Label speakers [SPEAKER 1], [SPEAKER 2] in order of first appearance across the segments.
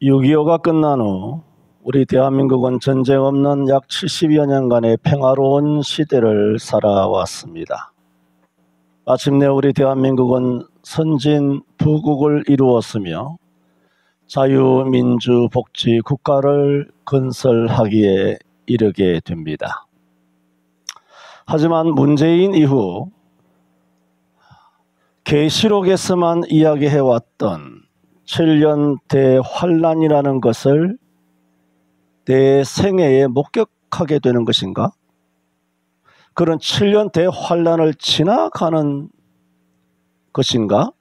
[SPEAKER 1] 6.25가 끝난 후 우리 대한민국은 전쟁 없는 약 70여 년간의 평화로운 시대를 살아왔습니다. 마침내 우리 대한민국은 선진 부국을 이루었으며 자유민주복지 국가를 건설하기에 이르게 됩니다. 하지만 문재인 이후 계시록에서만 이야기해왔던 7년 대환란이라는 것을 내 생애에 목격하게 되는 것인가? 그런 7년 대환란을 지나가는 것인가?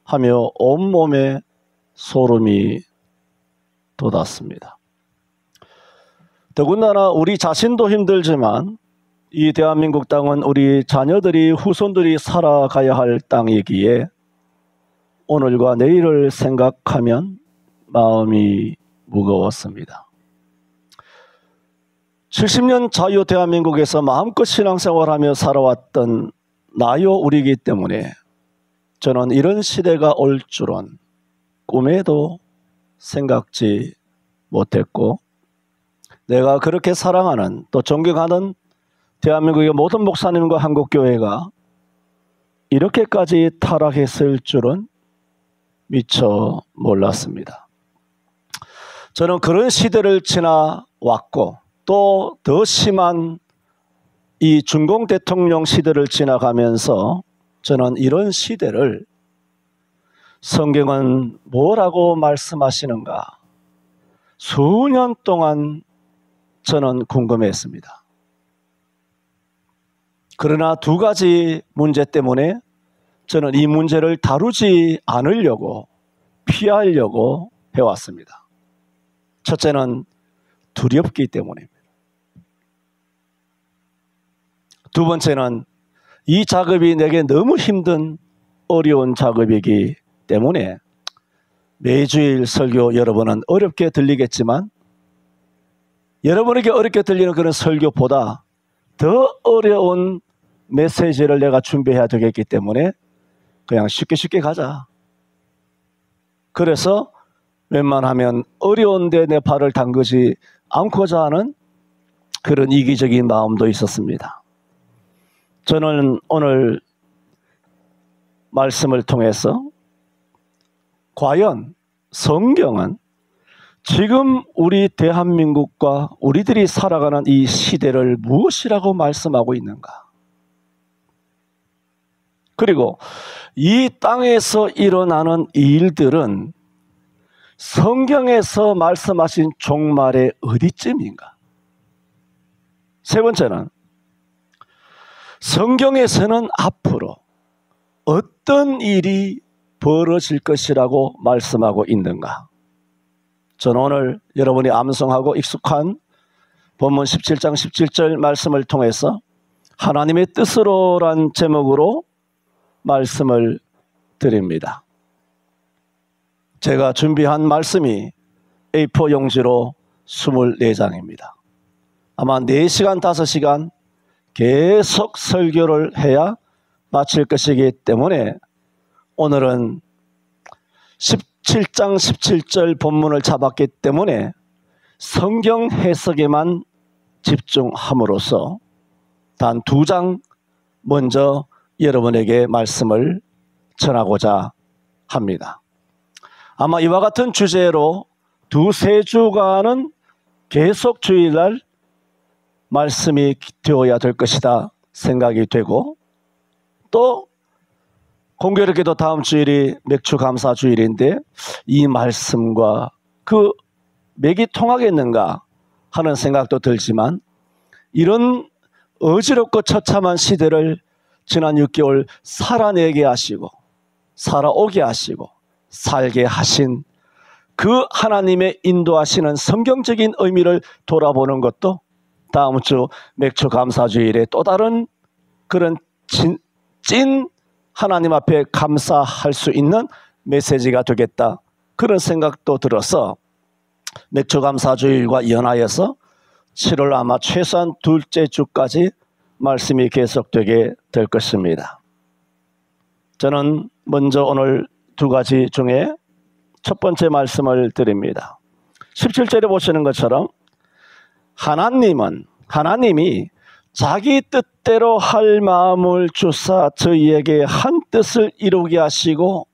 [SPEAKER 1] 하며 온몸에 소름이 돋았습니다. 더군다나 우리 자신도 힘들지만 이 대한민국 땅은 우리 자녀들이 후손들이 살아가야 할 땅이기에 오늘과 내일을 생각하면 마음이 무거웠습니다. 70년 자유 대한민국에서 마음껏 신앙생활하며 살아왔던 나요 우리이기 때문에 저는 이런 시대가 올 줄은 꿈에도 생각지 못했고, 내가 그렇게 사랑하는 또 존경하는 대한민국의 모든 목사님과 한국교회가 이렇게까지 타락했을 줄은 미처 몰랐습니다. 저는 그런 시대를 지나왔고 또 더 심한 이 준공 대통령 시대를 지나가면서 저는 이런 시대를 성경은 뭐라고 말씀하시는가 수년 동안 저는 궁금했습니다. 그러나 두 가지 문제 때문에 저는 이 문제를 다루지 않으려고 피하려고 해왔습니다. 첫째는 두렵기 때문입니다. 두 번째는 이 작업이 내게 너무 힘든 어려운 작업이기 때문에 매주일 설교 여러분은 어렵게 들리겠지만 여러분에게 어렵게 들리는 그런 설교보다 더 어려운 메시지를 내가 준비해야 되겠기 때문에 그냥 쉽게 가자. 그래서 웬만하면 어려운데 내 발을 담그지 않고자 하는 그런 이기적인 마음도 있었습니다. 저는 오늘 말씀을 통해서 과연 성경은 지금 우리 대한민국과 우리들이 살아가는 이 시대를 무엇이라고 말씀하고 있는가? 그리고 이 땅에서 일어나는 일들은 성경에서 말씀하신 종말의 어디쯤인가? 세 번째는 성경에서는 앞으로 어떤 일이 벌어질 것이라고 말씀하고 있는가? 저는 오늘 여러분이 암송하고 익숙한 본문 17장 17절 말씀을 통해서 하나님의 뜻으로란 제목으로 말씀을 드립니다. 제가 준비한 말씀이 A4 용지로 24장입니다. 아마 4시간, 5시간 계속 설교를 해야 마칠 것이기 때문에 오늘은 17장 17절 본문을 잡았기 때문에 성경 해석에만 집중함으로써 단 2장 먼저 여러분에게 말씀을 전하고자 합니다. 아마 이와 같은 주제로 2-3주간은 계속 주일날 말씀이 되어야 될 것이다 생각이 되고, 또 공교롭게도 다음 주일이 맥주감사 주일인데 이 말씀과 그 맥이 통하겠는가 하는 생각도 들지만, 이런 어지럽고 처참한 시대를 지난 6개월 살아내게 하시고 살아오게 하시고 살게 하신 그 하나님의 인도하시는 성경적인 의미를 돌아보는 것도 다음 주 맥주 감사주일에 또 다른 그런 찐 하나님 앞에 감사할 수 있는 메시지가 되겠다, 그런 생각도 들어서 맥주 감사주일과 연하여서 7월 아마 최소한 2째 주까지 말씀이 계속되게 될 것입니다. 저는 먼저 오늘 2가지 중에 첫 번째 말씀을 드립니다. 17절에 보시는 것처럼 하나님이 자기 뜻대로 할 마음을 주사 저희에게 한 뜻을 이루게 하시고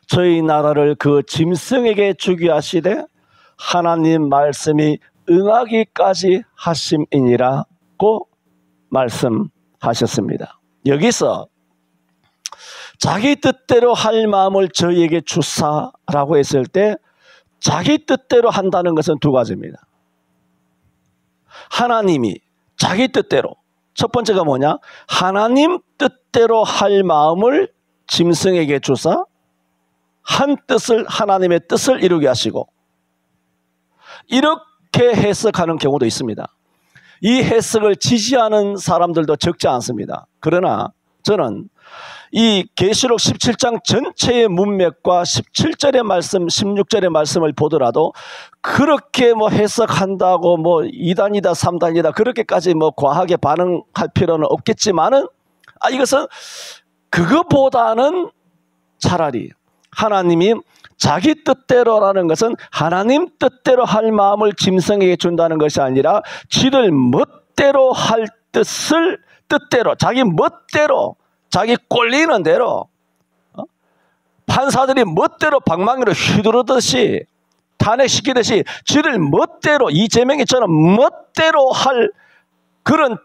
[SPEAKER 1] 저희 나라를 그 짐승에게 주게 하시되 하나님 말씀이 응하기까지 하심이니라고 말씀하셨습니다. 여기서 자기 뜻대로 할 마음을 저희에게 주사라고 했을 때 자기 뜻대로 한다는 것은 두 가지입니다. 하나님이 자기 뜻대로, 첫 번째가 뭐냐? 하나님 뜻대로 할 마음을 짐승에게 주사 한 뜻을, 하나님의 뜻을 이루게 하시고, 이렇게 해석하는 경우도 있습니다. 이 해석을 지지하는 사람들도 적지 않습니다. 그러나 저는 이 계시록 17장 전체의 문맥과 17절의 말씀, 16절의 말씀을 보더라도 그렇게 해석한다고 2단이다, 3단이다 그렇게까지 과하게 반응할 필요는 없겠지만은 이것은 그거보다는 차라리 하나님이 자기 뜻대로라는 것은 하나님 뜻대로 할 마음을 짐승에게 준다는 것이 아니라 지를 멋대로 할 뜻을 뜻대로, 자기 멋대로, 자기 꼴리는 대로, 판사들이 멋대로 방망이로 휘두르듯이 탄핵시키듯이 지를 멋대로, 이재명이처럼 멋대로 할 그런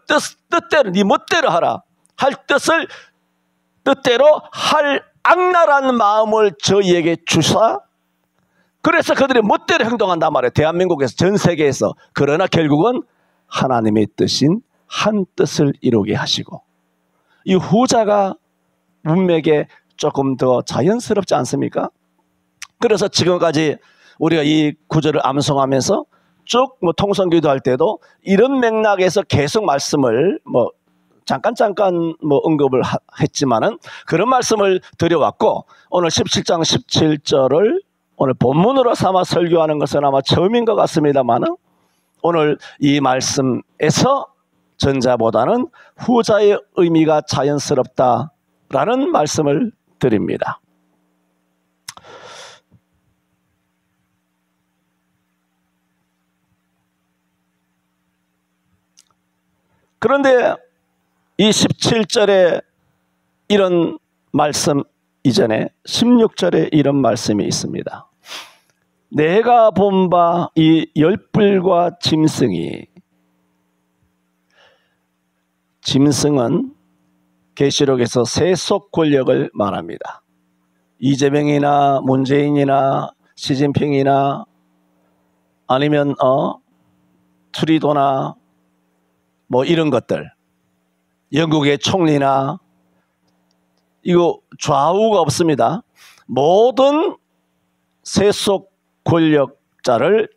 [SPEAKER 1] 뜻대로, 네 멋대로 하라 할 뜻을 뜻대로 할 악랄한 마음을 저희에게 주사, 그래서 그들이 멋대로 행동한단 말이에요. 대한민국에서, 전 세계에서. 그러나 결국은 하나님의 뜻인 한 뜻을 이루게 하시고, 이 후자가 문맥에 조금 더 자연스럽지 않습니까? 그래서 지금까지 우리가 이 구절을 암송하면서 쭉 통성기도 할 때도 이런 맥락에서 계속 말씀을 잠깐 언급을 했지만은 그런 말씀을 드려왔고, 오늘 17장 17절을 오늘 본문으로 삼아 설교하는 것은 아마 처음인 것 같습니다만은 오늘 이 말씀에서 전자보다는 후자의 의미가 자연스럽다라는 말씀을 드립니다. 그런데 이 17절에 이런 말씀 이전에 16절에 이런 말씀이 있습니다. 내가 본 바 이 열불과 짐승은 계시록에서 세속 권력을 말합니다. 이재명이나 문재인이나 시진핑이나 아니면 트리도나 이런 것들, 영국의 총리나, 이거 좌우가 없습니다. 모든 세속 권력자를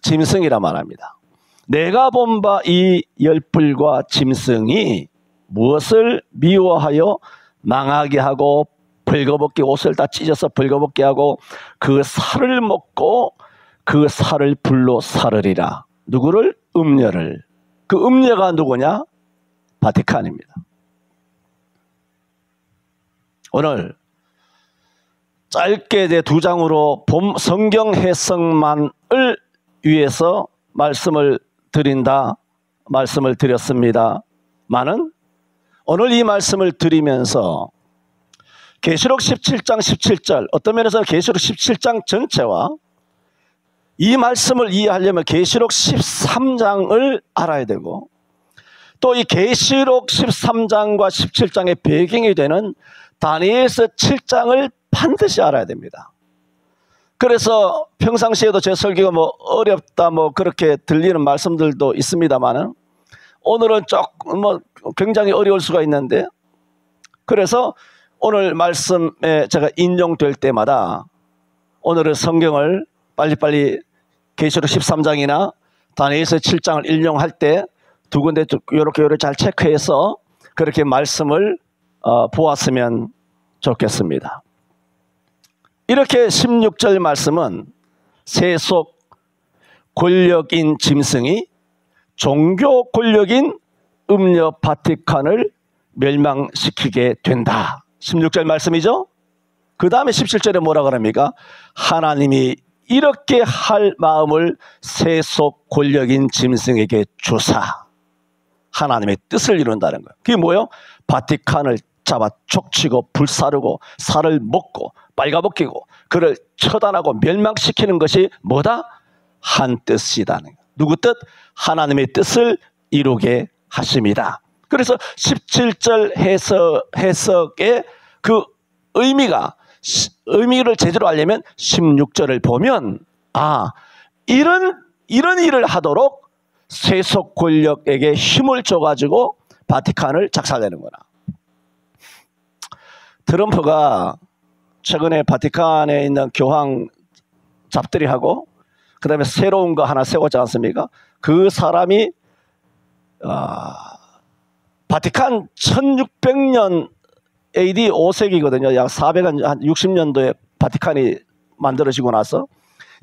[SPEAKER 1] 짐승이라 말합니다. 내가 본 바 이 열불과 짐승이 무엇을 미워하여 망하게 하고 벌거벗게, 옷을 다 찢어서 벌거벗게 하고 그 살을 먹고 그 살을 불로 사르리라. 누구를? 음녀를. 그 음녀가 누구냐? 바티칸입니다. 오늘 짧게 두 장으로 성경 해석만을 위해서 말씀을 드렸습니다만은 오늘 이 말씀을 드리면서 계시록 17장 17절, 어떤 면에서는 계시록 17장 전체와 이 말씀을 이해하려면 계시록 13장을 알아야 되고, 또 이 계시록 13장과 17장의 배경이 되는 다니엘서 7장을 반드시 알아야 됩니다. 그래서 평상시에도 제 설교가 어렵다 그렇게 들리는 말씀들도 있습니다만은 오늘은 조금 굉장히 어려울 수가 있는데, 그래서 오늘 말씀에 제가 인용될 때마다 오늘은 성경을 빨리빨리 계시록 13장이나 다니엘서 7장을 인용할 때 두 군데 이렇게 잘 체크해서 그렇게 말씀을 보았으면 좋겠습니다. 이렇게 16절 말씀은 세속 권력인 짐승이 종교 권력인 음녀 바티칸을 멸망시키게 된다. 16절 말씀이죠. 그 다음에 17절에 뭐라 그럽니까? 하나님이 이렇게 할 마음을 세속 권력인 짐승에게 주사 하나님의 뜻을 이룬다는 거예요. 그게 뭐예요? 바티칸을 잡아 족치고 불사르고 살을 먹고 빨가벗기고 그를 처단하고 멸망시키는 것이 뭐다? 한 뜻이다는 거예요. 누구 뜻? 하나님의 뜻을 이루게 하십니다. 그래서 17절 해석의 그 의미를 제대로 알려면 16절을 보면 이런 일을 하도록 세속 권력에게 힘을 줘가지고 바티칸을 작살내는구나. 트럼프가 최근에 바티칸에 있는 교황 잡들이하고 그 다음에 새로운 거 하나 세웠지 않습니까? 그 사람이 바티칸 1600년 AD 5세기거든요. 약 460년도에 바티칸이 만들어지고 나서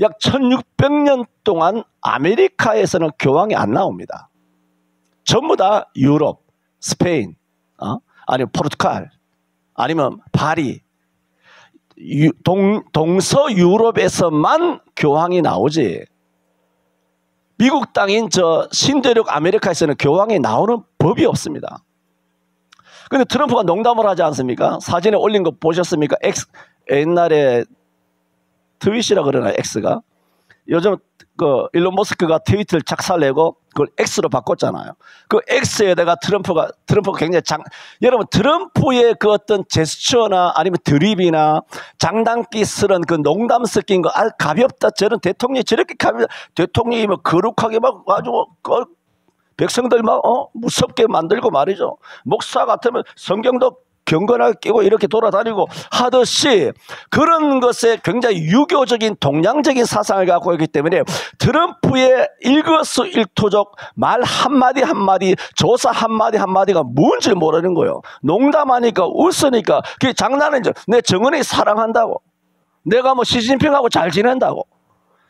[SPEAKER 1] 약 1600년 동안 아메리카에서는 교황이 안 나옵니다. 전부 다 유럽, 스페인, 아니면 포르투갈, 아니면 파리, 동서 유럽에서만 교황이 나오지. 미국 땅인 저 신대륙 아메리카에서는 교황이 나오는 법이 없습니다. 근데 트럼프가 농담을 하지 않습니까? 사진에 올린 거 보셨습니까? 옛날에 트윗이라 그러나 X가 요즘 그 일론 머스크가 트위터를 작살내고 그걸 X로 바꿨잖아요. 그 X에다가 트럼프가 굉장히 여러분 트럼프의 그 어떤 제스처나 아니면 드립이나 장난기스런 그 농담 섞인 거 가볍다. 저는 대통령이 저렇게 대통령이 뭐 거룩하게 막 아주 백성들 막 무섭게 만들고 말이죠. 목사 같으면 성경도 경건하게 끼고 이렇게 돌아다니고 하듯이 그런 것에 굉장히 유교적인 동양적인 사상을 갖고 있기 때문에 트럼프의 일거수일투족 말 한마디 한마디 조사 한마디 한마디가 뭔지 모르는 거예요. 농담하니까 웃으니까 그게 장난은 내 정은이 사랑한다고, 내가 뭐 시진핑하고 잘 지낸다고,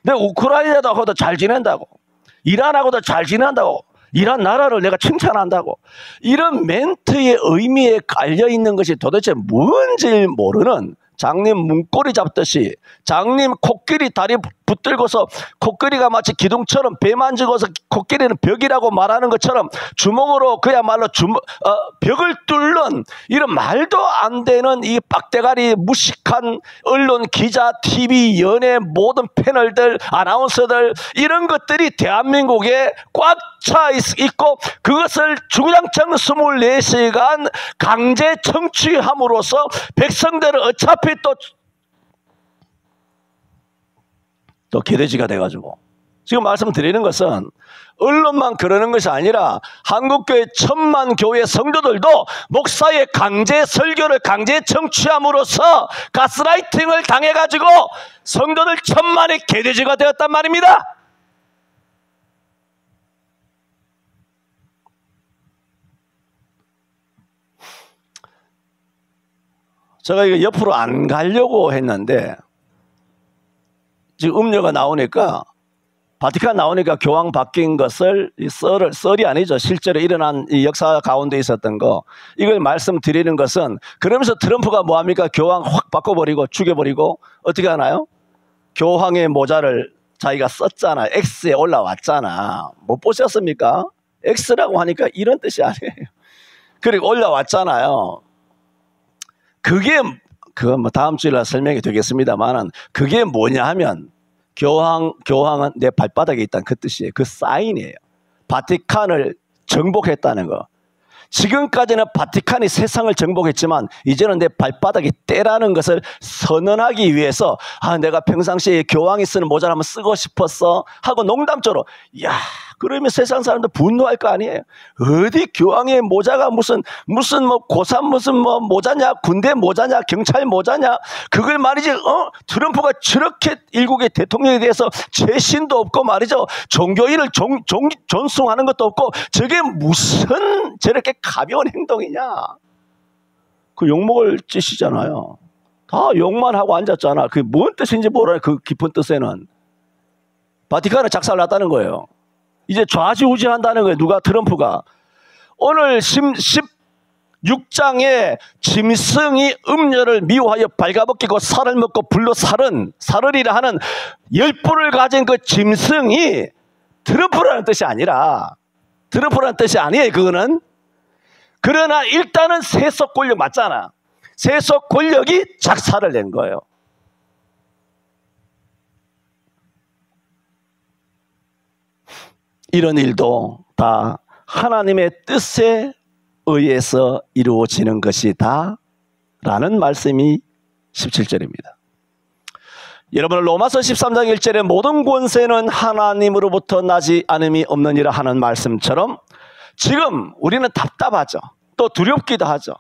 [SPEAKER 1] 내 우크라이나하고도 잘 지낸다고, 이란하고도 잘 지낸다고, 이란 나라를 내가 칭찬한다고, 이런 멘트의 의미에 깔려있는 것이 도대체 뭔지 모르는 장님 문고리 잡듯이 장님 코끼리 다리 붙들고서 코끼리가 마치 기둥처럼 배 만지고서 코끼리는 벽이라고 말하는 것처럼 주먹으로 그야말로 벽을 뚫는 이런 말도 안 되는 이 빡대가리 무식한 언론 기자, TV, 연예 모든 패널들, 아나운서들 이런 것들이 대한민국에 꽉 차 있고 그것을 주구장창 24시간 강제 청취함으로써 백성들은 어차피 또 개돼지가 돼가지고 지금 말씀드리는 것은 언론만 그러는 것이 아니라 한국교회 1000만 교회 성도들도 목사의 강제 설교를 강제 청취함으로써 가스라이팅을 당해가지고 성도들 1000만의 개돼지가 되었단 말입니다. 제가 이거 옆으로 안 가려고 했는데 지금 음료가 나오니까 바티칸 나오니까 교황 바뀐 것을 썰이 아니죠. 실제로 일어난 이 역사 가운데 있었던 거 이걸 말씀드리는 것은 그러면서 트럼프가 뭐합니까? 교황 확 바꿔버리고 죽여버리고 어떻게 하나요? 교황의 모자를 자기가 썼잖아. X에 올라왔잖아. 못 보셨습니까? X라고 하니까 이런 뜻이 아니에요. 그리고 올라왔잖아요. 그건 뭐 다음 주일날 설명이 되겠습니다만은 그게 뭐냐 하면 교황은 내 발바닥에 있다는 그 뜻이에요. 그 사인이에요. 바티칸을 정복했다는 거. 지금까지는 바티칸이 세상을 정복했지만 이제는 내 발바닥이 때라는 것을 선언하기 위해서 내가 평상시에 교황이 쓰는 모자를 한번 쓰고 싶었어 하고 농담조로 그러면 세상 사람들 분노할 거 아니에요. 어디 교황의 모자가 무슨 뭐 고산 무슨 뭐 모자냐, 군대 모자냐, 경찰 모자냐, 그걸 말이지 트럼프가 저렇게 일국의 대통령에 대해서 재신도 없고 말이죠, 종교인을 존숭하는 것도 없고 저게 무슨 저렇게 가벼운 행동이냐. 그 욕먹을 짓이잖아요. 다 욕만 하고 앉았잖아. 그게 뭔 뜻인지 몰라요. 그 깊은 뜻에는 바티칸을 작살났다는 거예요. 이제 좌지우지한다는 거예요. 누가? 트럼프가. 오늘 6장에 짐승이 음녀를 미워하여 발가벗기고 살을 먹고 불로 살으리라 하는 열불을 가진 그 짐승이 트럼프라는 뜻이 아니라, 트럼프라는 뜻이 아니에요. 그거는. 그러나 일단은 세속 권력 맞잖아. 세속 권력이 작사를 낸 거예요. 이런 일도 다 하나님의 뜻에 의해서 이루어지는 것이다 라는 말씀이 17절입니다. 여러분, 로마서 13장 1절에 모든 권세는 하나님으로부터 나지 않음이 없느니라 하는 말씀처럼 지금 우리는 답답하죠. 또 두렵기도 하죠.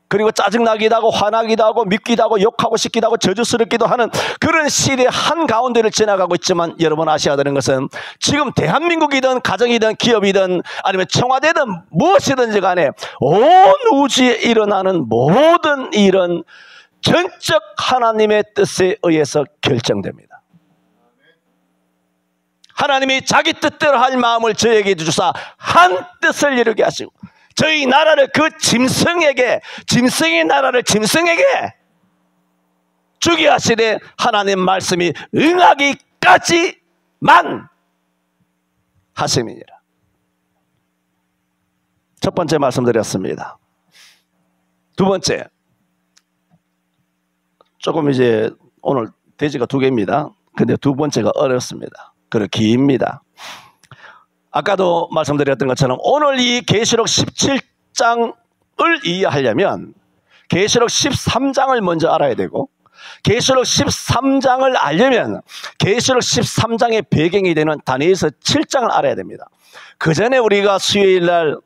[SPEAKER 1] 그리고 짜증나기도 하고 화나기도 하고 믿기도 하고 욕하고 싶기도 하고 저주스럽기도 하는 그런 시대 한가운데를 지나가고 있지만, 여러분 아셔야 되는 것은 지금 대한민국이든 가정이든 기업이든 아니면 청와대든 무엇이든지 간에 온 우주에 일어나는 모든 일은 전적 하나님의 뜻에 의해서 결정됩니다. 하나님이 자기 뜻대로 할 마음을 저에게 주사 한 뜻을 이루게 하시고 저희 나라를 그 짐승에게, 짐승의 나라를 짐승에게 주게 하시되 하나님 말씀이 응하기까지만 하심이니라. 첫 번째 말씀드렸습니다. 두 번째, 조금 이제 오늘 대지가 2개입니다. 근데 두 번째가 어렵습니다. 그리고 깁니다. 아까도 말씀드렸던 것처럼 오늘 이 계시록 17장을 이해하려면 계시록 13장을 먼저 알아야 되고, 계시록 13장을 알려면 계시록 13장의 배경이 되는 다니엘서 7장을 알아야 됩니다. 그 전에 우리가 수요일 날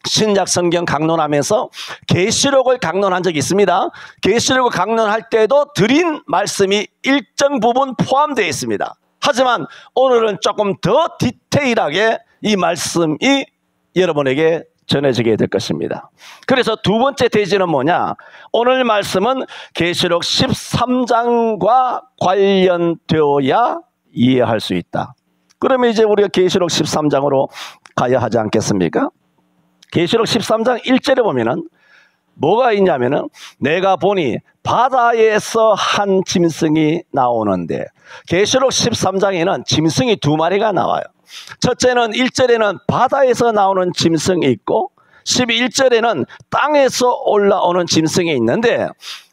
[SPEAKER 1] 신약 성경 강론하면서 계시록을 강론한 적이 있습니다. 계시록을 강론할 때도 드린 말씀이 일정 부분 포함되어 있습니다. 하지만 오늘은 조금 더 디테일하게 이 말씀이 여러분에게 전해지게 될 것입니다. 그래서 두 번째 대지는 뭐냐? 오늘 말씀은 계시록 13장과 관련되어야 이해할 수 있다. 그러면 이제 우리가 계시록 13장으로 가야 하지 않겠습니까? 계시록 13장 1절에 보면은 뭐가 있냐면은 내가 보니 바다에서 한 짐승이 나오는데, 계시록 13장에는 짐승이 2마리가 나와요. 첫째는 1절에는 바다에서 나오는 짐승이 있고 11절에는 땅에서 올라오는 짐승이 있는데,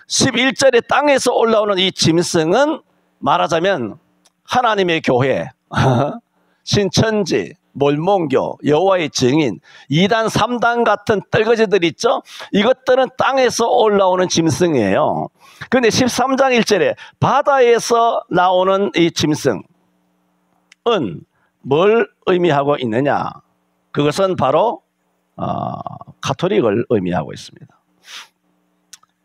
[SPEAKER 1] 11절에 땅에서 올라오는 이 짐승은 말하자면 하나님의 교회, 신천지, 몰몬교, 여호와의 증인, 2단, 3단 같은 떨거지들 있죠? 이것들은 땅에서 올라오는 짐승이에요. 그런데 13장 1절에 바다에서 나오는 이 짐승은 뭘 의미하고 있느냐? 그것은 바로 가톨릭을 의미하고 있습니다.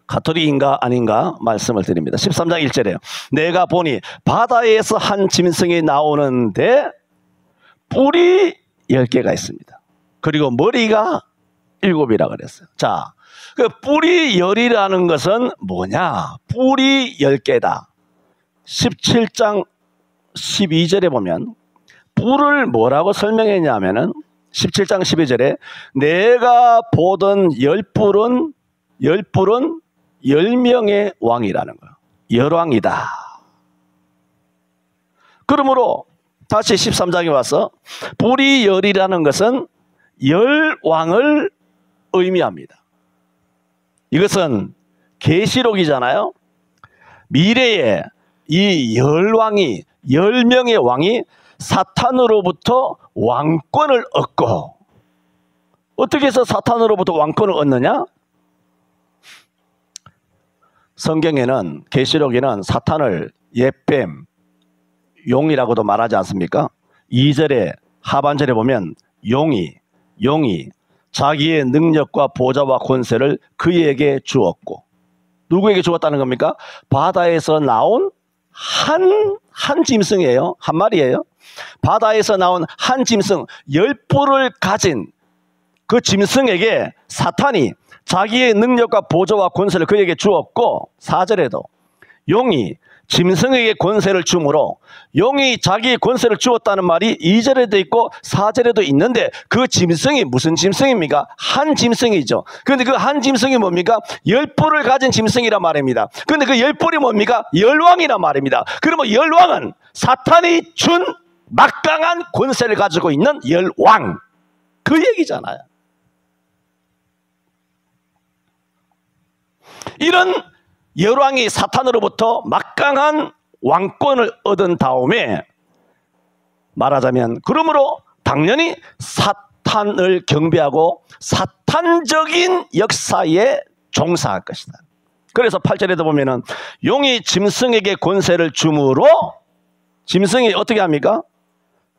[SPEAKER 1] 가톨릭인가 아닌가 말씀을 드립니다. 13장 1절에요. 내가 보니 바다에서 한 짐승이 나오는데 뿔이 10개가 있습니다. 그리고 머리가 7이라 그랬어요. 자, 그 뿔이 10이라는 것은 뭐냐? 뿔이 10개다. 17장 12절에 보면 뿔을 뭐라고 설명했냐면은 17장 12절에 내가 보던 10뿔은 10명의 왕이라는 거예요. 열왕이다. 그러므로 다시 13장에 와서 뿔이 10이라는 것은 열왕을 의미합니다. 이것은 계시록이잖아요. 미래에 이 열왕이, 10명의 왕이 사탄으로부터 왕권을 얻고, 어떻게 해서 사탄으로부터 왕권을 얻느냐? 성경에는, 계시록에는 사탄을 옛뱀, 용이라고도 말하지 않습니까? 2절에 하반절에 보면 용이 자기의 능력과 보좌와 권세를 그에게 주었고, 누구에게 주었다는 겁니까? 바다에서 나온 한 짐승이에요. 한 마리예요. 바다에서 나온 한 짐승, 10뿔을 가진 그 짐승에게 사탄이 자기의 능력과 보좌와 권세를 그에게 주었고, 4절에도 용이 짐승에게 권세를 주므로 용이 자기 권세를 주었다는 말이 2절에도 있고 4절에도 있는데 그 짐승이 무슨 짐승입니까? 한 짐승이죠. 그런데 그 한 짐승이 뭡니까? 10뿔을 가진 짐승이란 말입니다. 그런데 그 10뿔이 뭡니까? 열왕이란 말입니다. 그러면 열왕은 사탄이 준 막강한 권세를 가지고 있는 열왕, 그 얘기잖아요. 이런 열왕이 사탄으로부터 막강한 왕권을 얻은 다음에 말하자면 그러므로 당연히 사탄을 경배하고 사탄적인 역사에 종사할 것이다. 그래서 8절에도 보면은 용이 짐승에게 권세를 주므로 짐승이 어떻게 합니까?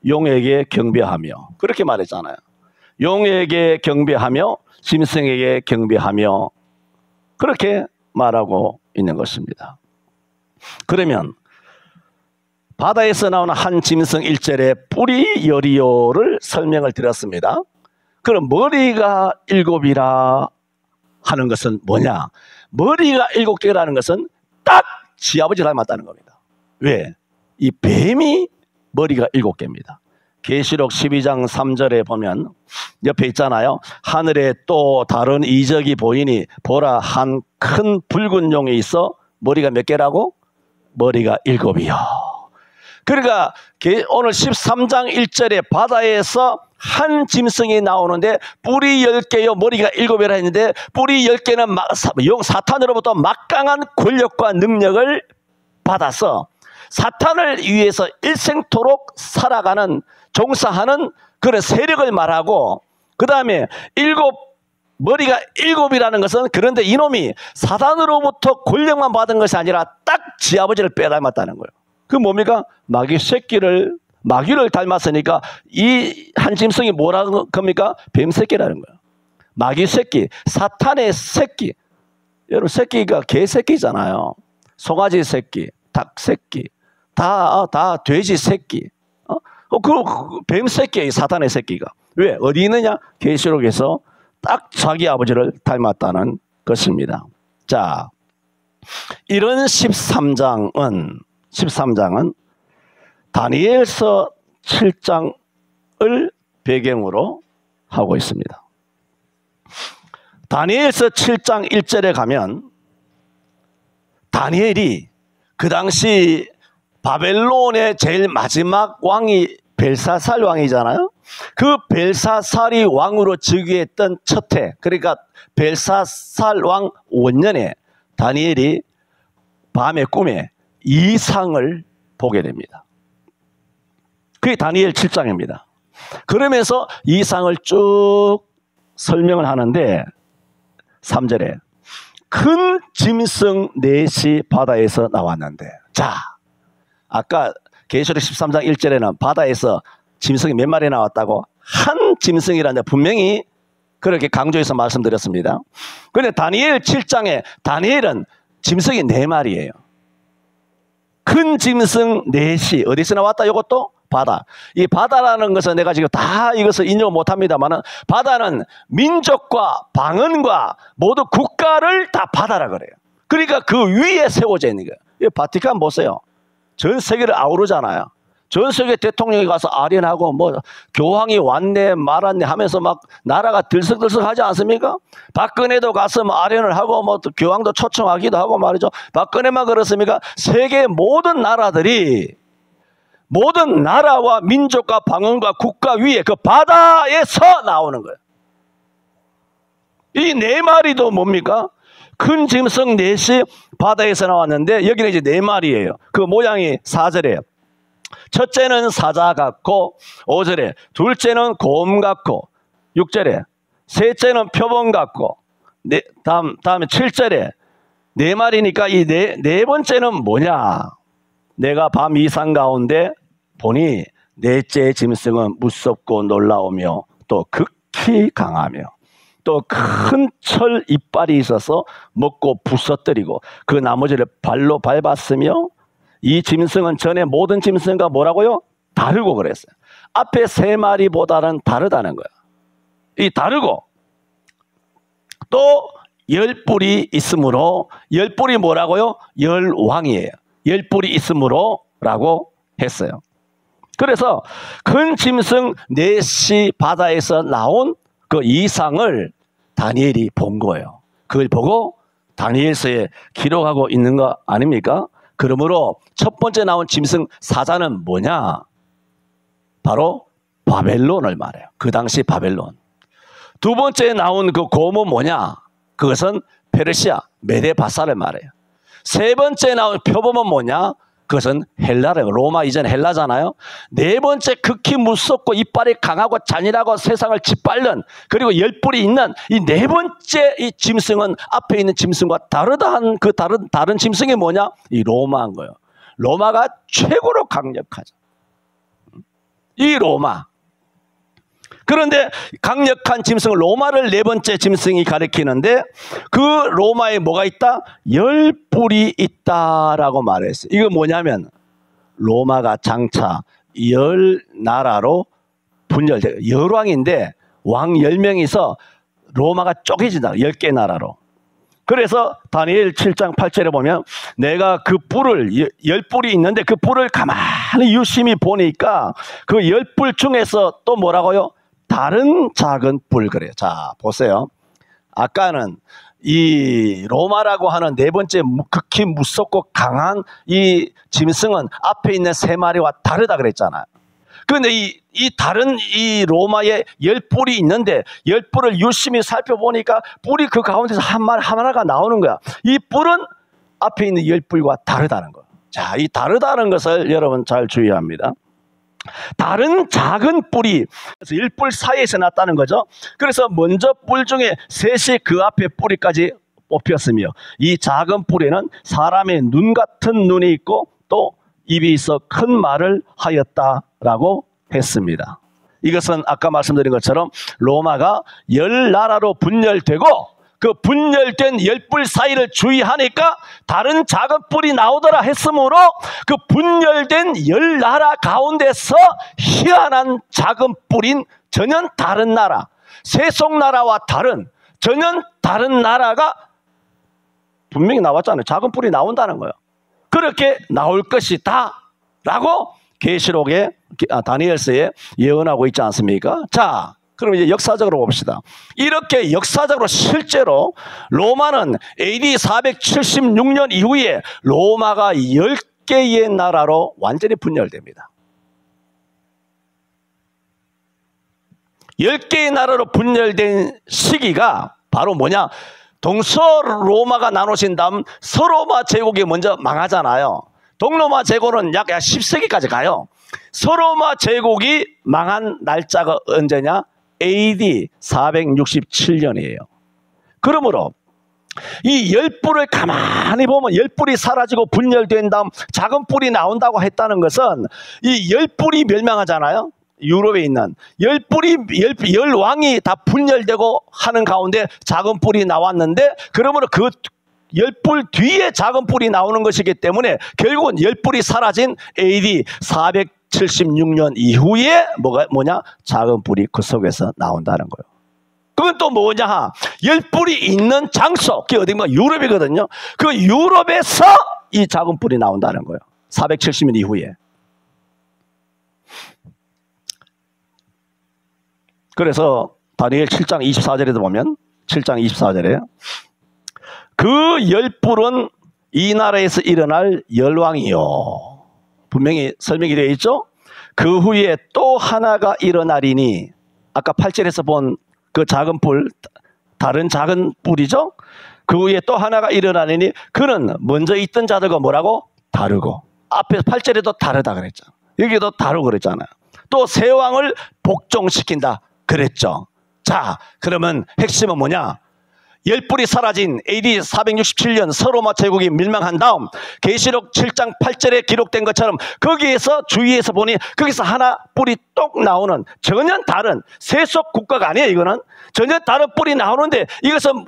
[SPEAKER 1] 용에게 경배하며, 그렇게 말했잖아요. 용에게 경배하며 짐승에게 경배하며, 그렇게 말하고 있는 것입니다. 그러면 바다에서 나오는 한 짐승 1절에 뿌리 여리오를 설명을 드렸습니다. 그럼 머리가 7이라 하는 것은 뭐냐? 머리가 7개라는 것은 딱 지 아버지 닮았다는 겁니다. 왜? 이 뱀이 머리가 7개입니다. 계시록 12장 3절에 보면 옆에 있잖아요. 하늘에 또 다른 이적이 보이니 보라, 한 큰 붉은 용이 있어 머리가 몇 개라고? 머리가 7이요. 그러니까 오늘 13장 1절에 바다에서 한 짐승이 나오는데 뿔이 10개요 머리가 7이라 했는데 뿔이 10개는 용 사탄으로부터 막강한 권력과 능력을 받아서 사탄을 위해서 일생토록 살아가는 종사하는 그런 세력을 말하고, 그 다음에 머리가 7이라는 것은 그런데 이놈이 사탄으로부터 권력만 받은 것이 아니라 딱 지 아버지를 빼닮았다는 거예요. 그 뭡니까? 마귀를 닮았으니까 이 한 짐승이 뭐라는 겁니까? 뱀새끼라는 거예요. 마귀 새끼, 사탄의 새끼. 여러분 새끼가 개새끼잖아요. 송아지 새끼, 닭 새끼, 다 돼지 새끼. 그 뱀 새끼예요, 사탄의 새끼가. 왜? 어디 있느냐? 계시록에서 딱 자기 아버지를 닮았다는 것입니다. 자, 이런 13장은 다니엘서 7장을 배경으로 하고 있습니다. 다니엘서 7장 1절에 가면 다니엘이 그 당시 바벨론의 제일 마지막 왕이 벨사살 왕이잖아요. 그 벨사살이 왕으로 즉위했던 첫 해, 그러니까 벨사살 왕 원년에 다니엘이 밤의 꿈에 이상을 보게 됩니다. 그게 다니엘 7장입니다. 그러면서 이상을 쭉 설명을 하는데 3절에 큰 짐승 넷이 바다에서 나왔는데, 자, 아까 계시록 13장 1절에는 바다에서 짐승이 몇 마리 나왔다고? 한 짐승이라는데 분명히 그렇게 강조해서 말씀드렸습니다. 그런데 다니엘 7장에 다니엘은 짐승이 4마리예요. 큰 짐승 넷이 어디서 나왔다? 이것도 바다. 이 바다라는 것은 내가 지금 다 이것을 인용 못합니다만 바다는 민족과 방언과 모두 국가를 다 바다라 그래요. 그러니까 그 위에 세워져 있는 거예요. 이 바티칸 보세요. 전 세계를 아우르잖아요. 전 세계 대통령이 가서 아련하고 뭐 교황이 왔네 말았네 하면서 막 나라가 들썩들썩 하지 않습니까? 박근혜도 가서 뭐 아련을 하고 뭐 교황도 초청하기도 하고 말이죠. 박근혜만 그렇습니까? 세계 모든 나라들이 모든 나라와 민족과 방언과 국가 위에 그 바다에서 나오는 거예요. 이 4마리도 뭡니까? 큰 짐승 4이 바다에서 나왔는데 여기는 이제 4마리예요. 그 모양이 4절에 첫째는 사자 같고 5절에 둘째는 곰 같고 6절에 셋째는 표범 같고 다음에 7절에 4마리니까 이 네 번째는 뭐냐? 내가 밤 이상 가운데 보니 넷째 짐승은 무섭고 놀라우며 또 극히 강하며 또 큰 철 이빨이 있어서 먹고 부서뜨리고 그 나머지를 발로 밟았으며 이 짐승은 전에 모든 짐승과 뭐라고요? 다르고 그랬어요. 앞에 3마리보다는 다르다는 거예요. 이 다르고 또 10뿔이 있으므로 10뿔이 뭐라고요? 열왕이에요. 열 뿔이 있으므로 라고 했어요. 그래서 큰 짐승 넷이 바다에서 나온 그 이상을 다니엘이 본 거예요. 그걸 보고 다니엘서에 기록하고 있는 거 아닙니까? 그러므로 첫 번째 나온 짐승 사자는 뭐냐? 바로 바벨론을 말해요. 그 당시 바벨론. 두 번째 나온 그 곰은 뭐냐? 그것은 페르시아, 메데바사를 말해요. 세 번째 나온 표범은 뭐냐? 그것은 헬라래요. 로마 이전 헬라잖아요. 네 번째 극히 무섭고 이빨이 강하고 잔인하고 세상을 짓밟는, 그리고 열 뿔이 있는 이 네 번째 이 짐승은 앞에 있는 짐승과 다르다한 그 다른 짐승이 뭐냐? 이 로마인 거예요. 로마가 최고로 강력하죠. 이 로마. 그런데 강력한 짐승 로마를 네 번째 짐승이 가리키는데 그 로마에 뭐가 있다? 열 뿔이 있다라고 말했어요. 이거 뭐냐면 로마가 장차 열 나라로 분열돼요. 열왕인데 왕 10명이서 로마가 쪼개진다. 10개 나라로. 그래서 다니엘 7장 8절에 보면 내가 그 뿔을, 열 뿔이 있는데 그 뿔을 가만히 유심히 보니까 그 열 뿔 중에서 또 뭐라고요? 다른 작은 뿔. 그래요. 자, 보세요. 아까는 이 로마라고 하는 네 번째 극히 무섭고 강한 이 짐승은 앞에 있는 세 마리와 다르다 그랬잖아요. 그런데 이 다른 이 로마에 열 뿔이 있는데 열 뿔을 유심히 살펴보니까 뿔이 그 가운데서 하나가 나오는 거야. 이 뿔은 앞에 있는 열 뿔과 다르다는 거예요. 자, 이 다르다는 것을 여러분 잘 주의합니다. 다른 작은 뿔이 열 뿔 사이에서 났다는 거죠. 그래서 먼저 뿔 중에 셋이 그 앞에 뿌리까지 뽑혔으며 이 작은 뿔에는 사람의 눈 같은 눈이 있고 또 입이 있어 큰 말을 하였다라고 했습니다. 이것은 아까 말씀드린 것처럼 로마가 열 나라로 분열되고 그 분열된 열 뿔 사이를 주의하니까 다른 작은 뿔이 나오더라 했으므로 그 분열된 열 나라 가운데서 희한한 작은 뿔인 전혀 다른 나라, 세속나라와 다른 전혀 다른 나라가 분명히 나왔잖아요. 작은 뿔이 나온다는 거예요. 그렇게 나올 것이다 라고 계시록에 다니엘서에 예언하고 있지 않습니까? 자, 그럼 이제 역사적으로 봅시다. 이렇게 역사적으로 실제로 로마는 AD 476년 이후에 로마가 10개의 나라로 완전히 분열됩니다. 10개의 나라로 분열된 시기가 바로 뭐냐? 동서로마가 나눠진 다음 서로마 제국이 먼저 망하잖아요. 동로마 제국은 약 10세기까지 가요. 서로마 제국이 망한 날짜가 언제냐? AD 467년이에요. 그러므로 이 열 뿔을 가만히 보면 열 뿔이 사라지고 분열된 다음 작은 뿔이 나온다고 했다는 것은 이 열 뿔이 멸망하잖아요. 유럽에 있는 열 왕이 다 분열되고 하는 가운데 작은 뿔이 나왔는데, 그러므로 그 열 뿔 뒤에 작은 뿔이 나오는 것이기 때문에 결국은 열 뿔이 사라진 AD 476년 이후에 뭐냐? 작은 뿔이 그 속에서 나온다는 거예요. 그건 또 뭐냐? 열 뿔이 있는 장소, 그게 어딘가 유럽이거든요. 그 유럽에서 이 작은 뿔이 나온다는 거예요. 470년 이후에. 그래서 다니엘 7장 24절에도 보면 7장 24절에 그 열 뿔은 이 나라에서 일어날 열왕이요. 분명히 설명이 되어 있죠. 그 후에 또 하나가 일어나리니, 아까 8절에서 본 그 작은 뿔, 다른 작은 뿔이죠. 그 후에 또 하나가 일어나리니 그는 먼저 있던 자들과 뭐라고? 다르고. 앞에 8절에도 다르다 그랬죠. 여기도 다르고 그랬잖아요. 또 새 왕을 복종시킨다 그랬죠. 자, 그러면 핵심은 뭐냐? 열 뿔이 사라진 AD 467년 서로마 제국이 멸망한 다음 계시록 7장 8절에 기록된 것처럼 거기에서 주위에서 보니 거기서 하나 뿔이 똑 나오는 전혀 다른 세속 국가가 아니에요. 이거는 전혀 다른 뿔이 나오는데 이것은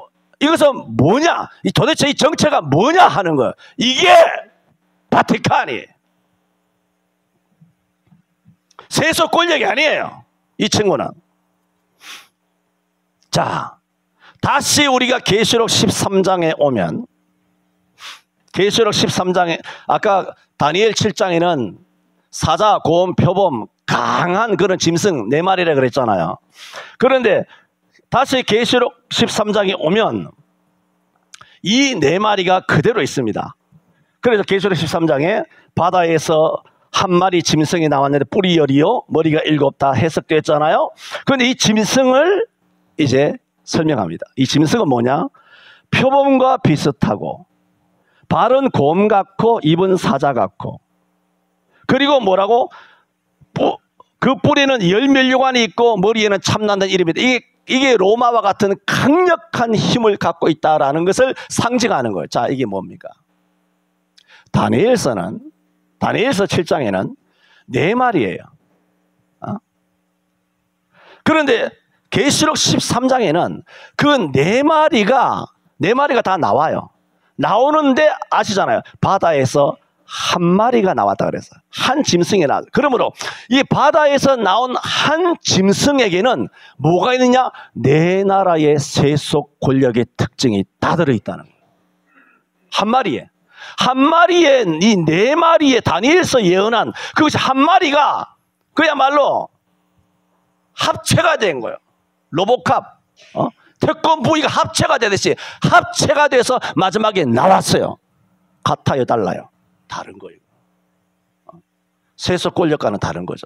[SPEAKER 1] 뭐냐? 도대체 이 정체가 뭐냐 하는 거예요. 이게 바티칸이에요. 세속 권력이 아니에요. 이 친구는. 자, 다시 우리가 계시록 13장에 오면 계시록 13장에 아까 다니엘 7장에는 사자, 곰, 표범 강한 그런 짐승 4마리라 그랬잖아요. 그런데 다시 계시록 13장에 오면 이 4마리가 그대로 있습니다. 그래서 계시록 13장에 바다에서 한 마리 짐승이 나왔는데 뿔이 10이요 머리가 7 다 해석되었잖아요. 그런데 이 짐승을 이제 설명합니다. 이 짐승은 뭐냐? 표범과 비슷하고 발은 곰 같고 입은 사자 같고, 그리고 뭐라고? 그 뿔에는 열면류관이 있고 머리에는 참난다는 이름이다. 이게 로마와 같은 강력한 힘을 갖고 있다라는 것을 상징하는 거예요. 자, 이게 뭡니까? 다니엘서 7장에는 4마리예요. 그런데 계시록 13장에는 그 4마리가 다 나와요. 나오는데 아시잖아요. 바다에서 한 마리가 나왔다 그랬어요. 한 짐승이 나왔어요. 그러므로 이 바다에서 나온 한 짐승에게는 뭐가 있느냐? 4나라의 세속 권력의 특징이 다 들어있다는 거예요. 한 마리에 이 4마리의 다니엘서 예언한 그것이 한 마리가 그야말로 합체가 된 거예요. 로보캅, 태권 부위가 합체가 되듯이 합체가 돼서 마지막에 나왔어요. 같아요, 달라요? 다른 거예요. 세속 권력과는 다른 거죠.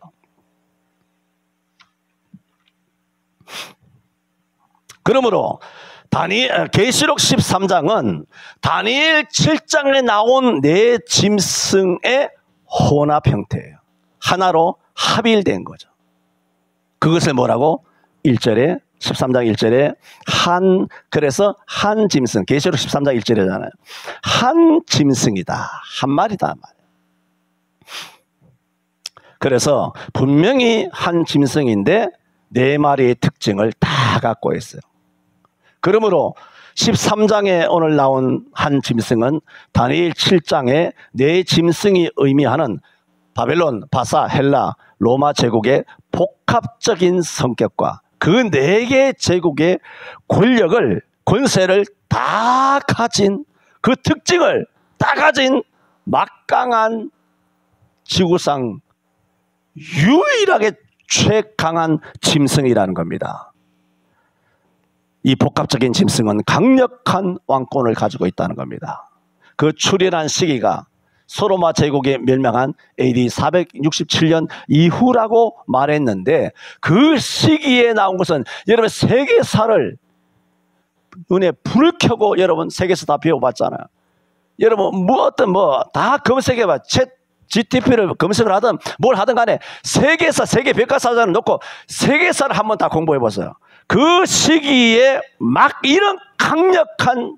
[SPEAKER 1] 그러므로 계시록 13장은 다니엘 7장에 나온 4 짐승의 혼합 형태예요. 하나로 합일된 거죠. 그것을 뭐라고? 1절에 13장 1절에 그래서 한 짐승, 계시록 13장 1절이잖아요. 한 짐승이다. 한 마리다. 그래서 분명히 한 짐승인데 4마리의 특징을 다 갖고 있어요. 그러므로 13장에 오늘 나온 한 짐승은 다니엘 7장에 4 짐승이 의미하는 바벨론, 바사, 헬라, 로마 제국의 복합적인 성격과 그 4개 제국의 권세를 다 가진, 그 특징을 다 가진 막강한 지구상 유일하게 최강한 짐승이라는 겁니다. 이 복합적인 짐승은 강력한 왕권을 가지고 있다는 겁니다. 그 출현한 시기가 소로마 제국이 멸망한 AD 467년 이후라고 말했는데, 그 시기에 나온 것은 여러분 세계사를 눈에 불을 켜고 여러분 세계사 다 배워봤잖아요. 여러분 다 검색해봐. GTP를 검색을 하든 뭘 하든 간에 세계사, 세계 백과사전을 놓고 세계사를 한번 다 공부해보세요. 그 시기에 막 이런 강력한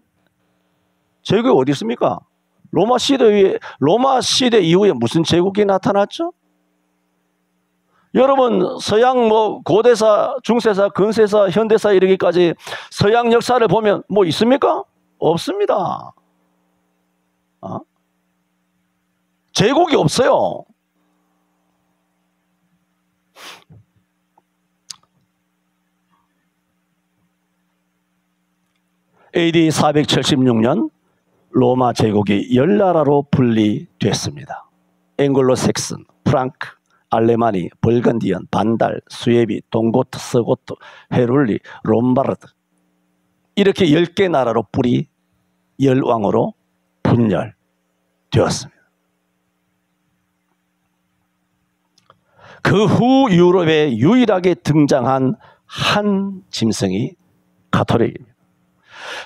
[SPEAKER 1] 제국이 어디 있습니까? 로마 시대 이후에 무슨 제국이 나타났죠? 여러분 서양 고대사, 중세사, 근세사, 현대사 이르기까지 서양 역사를 보면 뭐 있습니까? 없습니다. 제국이 없어요. AD 476년 로마 제국이 10나라로 분리됐습니다. 앵글로 섹슨, 프랑크, 알레마니, 벌건디언, 반달, 수에비, 동고트, 서고트, 헤룰리, 롬바르드, 이렇게 10개 나라로 10왕으로 분열되었습니다. 그 후 유럽에 유일하게 등장한 한 짐승이 가톨릭입니다.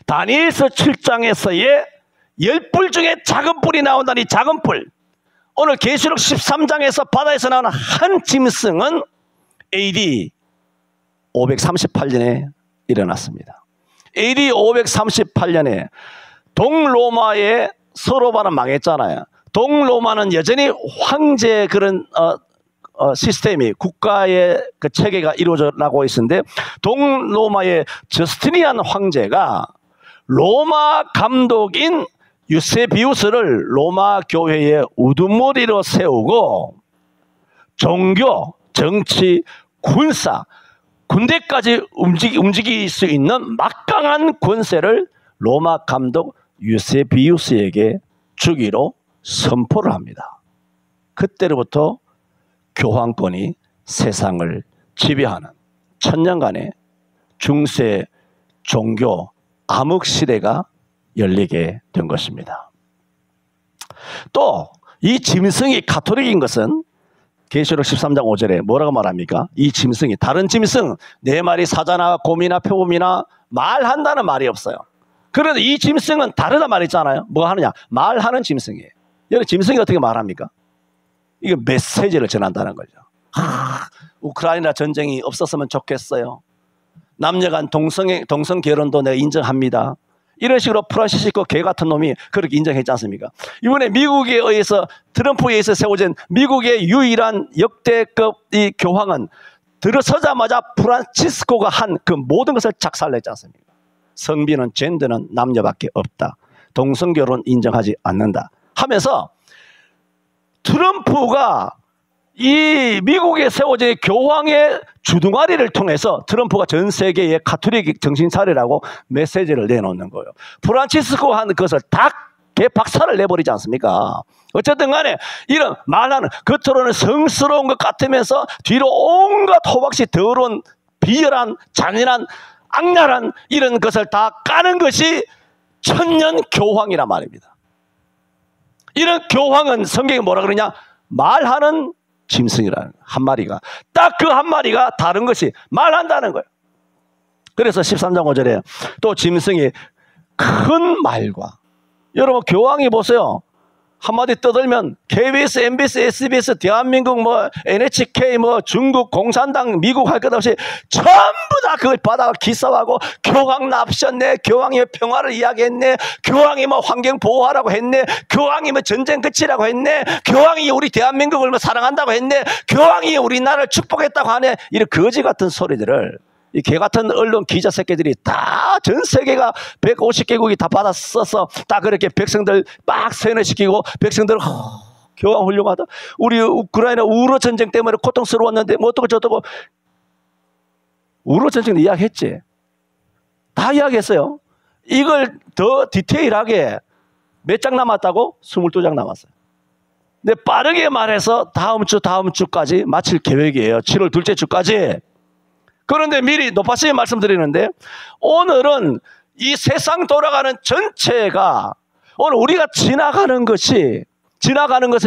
[SPEAKER 1] 다니엘서 7장에서의 10뿔 중에 작은 뿔이 나온다니, 작은 뿔. 오늘 계시록 13장에서 바다에서 나오는 한 짐승은 AD 538년에 일어났습니다. AD 538년에 동로마의 서로바는 망했잖아요. 동로마는 여전히 황제 그런 시스템이, 국가의 그 체계가 이루어져 나고 있었는데, 동로마의 저스티니안 황제가 로마 감독인 유세비우스를 로마 교회의 우두머리로 세우고 종교, 정치, 군사, 군대까지 움직일 수 있는 막강한 권세를 로마 감독 유세비우스에게 주기로 선포를 합니다. 그때로부터 교황권이 세상을 지배하는 천년간의 중세 종교 암흑 시대가 열리게 된 것입니다. 또 이 짐승이 가톨릭인 것은 계시록 13장 5절에 뭐라고 말합니까? 이 짐승이, 다른 짐승, 네 마리 사자나 곰이나 표범이나 말한다는 말이 없어요. 그런데 이 짐승은 다르다 말했잖아요. 뭐 하느냐? 말하는 짐승이에요. 여기 짐승이 어떻게 말합니까? 이게 메시지를 전한다는 거죠. 우크라이나 전쟁이 없었으면 좋겠어요. 남녀간 동성 결혼도 내가 인정합니다. 이런 식으로 프란시스코 개 같은 놈이 그렇게 인정했지 않습니까? 이번에 미국에 의해서, 트럼프에 의해서 세워진 미국의 유일한 역대급 이 교황은 들어서자마자 프란시스코가 한 그 모든 것을 작살냈지 않습니까? 성비는 젠더는 남녀밖에 없다. 동성결혼 인정하지 않는다. 하면서 트럼프가 이 미국에 세워진 교황의 주둥아리를 통해서 트럼프가 전 세계의 가톨릭 정신차리라고 메시지를 내놓는 거예요. 프란치스코 한 것을 다 개박살을 내버리지 않습니까? 어쨌든 간에 이런 말하는, 겉으로는 성스러운 것 같으면서 뒤로 온갖 호박씨 더러운 비열한 잔인한 악랄한 이런 것을 다 까는 것이 천년 교황이란 말입니다. 이런 교황은 성경에 뭐라 그러냐? 말하는 짐승이라는 한 마리가, 딱 그 한 마리가 다른 것이 말한다는 거예요. 그래서 13장 5절에 또 짐승이 큰 말과, 여러분 교황이 보세요. 한마디 떠들면 KBS, MBS, SBS, 대한민국, 뭐 NHK, 뭐 중국 공산당, 미국 할 것 없이 전부 다 그걸 받아가 기사하고, 교황 납셨네, 교황이 평화를 이야기했네, 교황이 뭐 환경 보호하라고 했네, 교황이 뭐 전쟁 그치라고 했네, 교황이 우리 대한민국을 뭐 사랑한다고 했네, 교황이 우리나라를 축복했다고 하네. 이런 거지 같은 소리들을 이 개 같은 언론 기자 새끼들이 다 전 세계가 150개국이 다 받아 써서 다 그렇게 백성들 막 세뇌시키고, 백성들 교황 훌륭하다, 우리 우크라이나 우로 전쟁 때문에 고통스러웠는데 뭐 어떻고 저쩌고, 우로 전쟁 이야기했지. 다 이야기했어요. 이걸 더 디테일하게 몇 장 남았다고? 22장 남았어요. 근데 빠르게 말해서 다음 주까지 마칠 계획이에요. 7월 둘째 주까지. 그런데 미리 높아서 말씀드리는데, 오늘은 이 세상 돌아가는 전체가, 오늘 우리가 지나가는 것에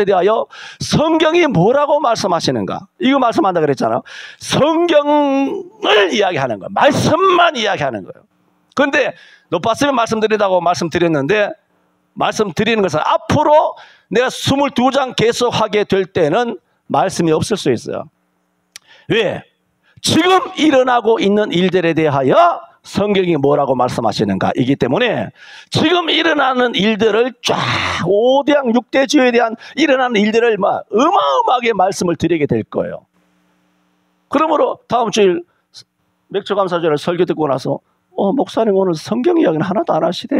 [SPEAKER 1] 대하여 성경이 뭐라고 말씀하시는가, 이거 말씀한다 그랬잖아요. 성경을 이야기하는 거예요. 말씀만 이야기하는 거예요. 그런데 높았으면 말씀드린다고 말씀드렸는데, 말씀드리는 것은 앞으로 내가 22장 계속하게 될 때는 말씀이 없을 수 있어요. 왜? 지금 일어나고 있는 일들에 대하여 성경이 뭐라고 말씀하시는가 이기 때문에, 지금 일어나는 일들을 쫙 5대양 6대주에 대한 일어나는 일들을 막 어마어마하게 말씀을 드리게 될 거예요. 그러므로 다음 주일 맥주감사절을 설교 듣고 나서 목사님 오늘 성경 이야기는 하나도 안 하시대,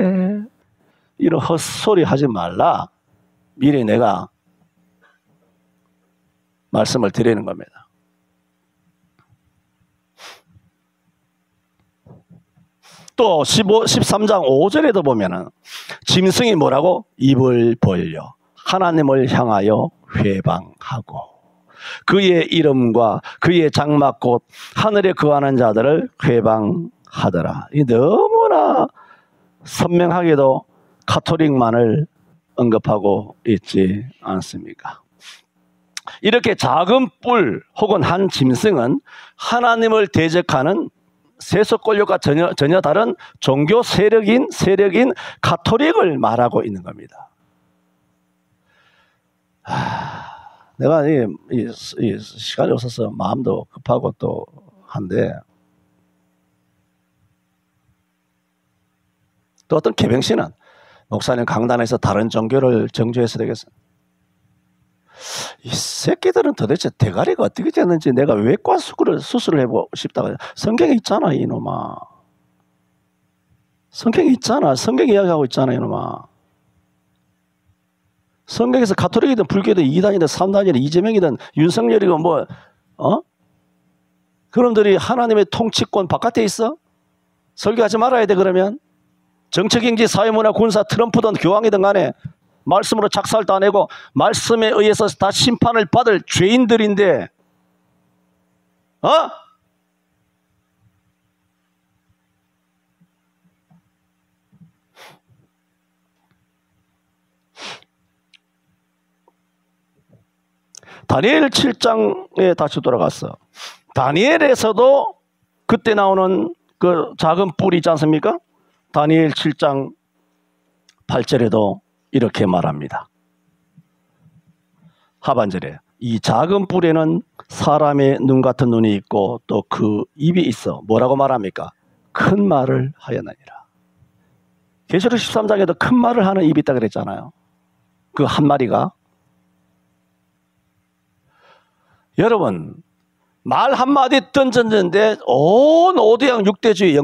[SPEAKER 1] 이런 헛소리 하지 말라. 미리 내가 말씀을 드리는 겁니다. 또 13장 5절에도 보면은 짐승이 뭐라고? 입을 벌려 하나님을 향하여 회방하고 그의 이름과 그의 장막곧 하늘에 거하는 자들을 회방하더라. 이 너무나 선명하게도 가톨릭만을 언급하고 있지 않습니까? 이렇게 작은 뿔 혹은 한 짐승은 하나님을 대적하는 세속 권력과 전혀 다른 종교 세력인 가톨릭을 말하고 있는 겁니다. 내가 이 시간이 없어서 마음도 급하고 또 한데, 또 어떤 개병신은 목사님 강단에서 다른 종교를 정죄해서 되겠어? 이 새끼들은 도대체 대가리가 어떻게 됐는지 내가 외과 수술을 해보고 싶다고. 성경에 있잖아 이놈아. 성경에 있잖아. 성경 이야기하고 있잖아 이놈아. 성경에서 가톨릭이든 불교든 이단이든 삼단이든 이재명이든 윤석열이든 뭐 그놈들이 하나님의 통치권 바깥에 있어? 설교하지 말아야 돼. 그러면 정치, 경제, 사회, 문화, 군사, 트럼프든 교황이든 간에 말씀으로 작살도 안 내고 말씀에 의해서 다 심판을 받을 죄인들인데 다니엘 7장에 다시 돌아갔어. 다니엘에서도 그때 나오는 그 작은 뿔이 있지 않습니까? 다니엘 7장 8절에도 이렇게 말합니다. 하반절에 이 작은 뿔에는 사람의 눈 같은 눈이 있고 또 그 입이 있어. 뭐라고 말합니까? 큰 말을 하였느니라. 계시록 13장에도 큰 말을 하는 입이 있다 그랬잖아요. 그 한 마리가. 여러분, 말 한마디 던졌는데 온 5대양 6대주의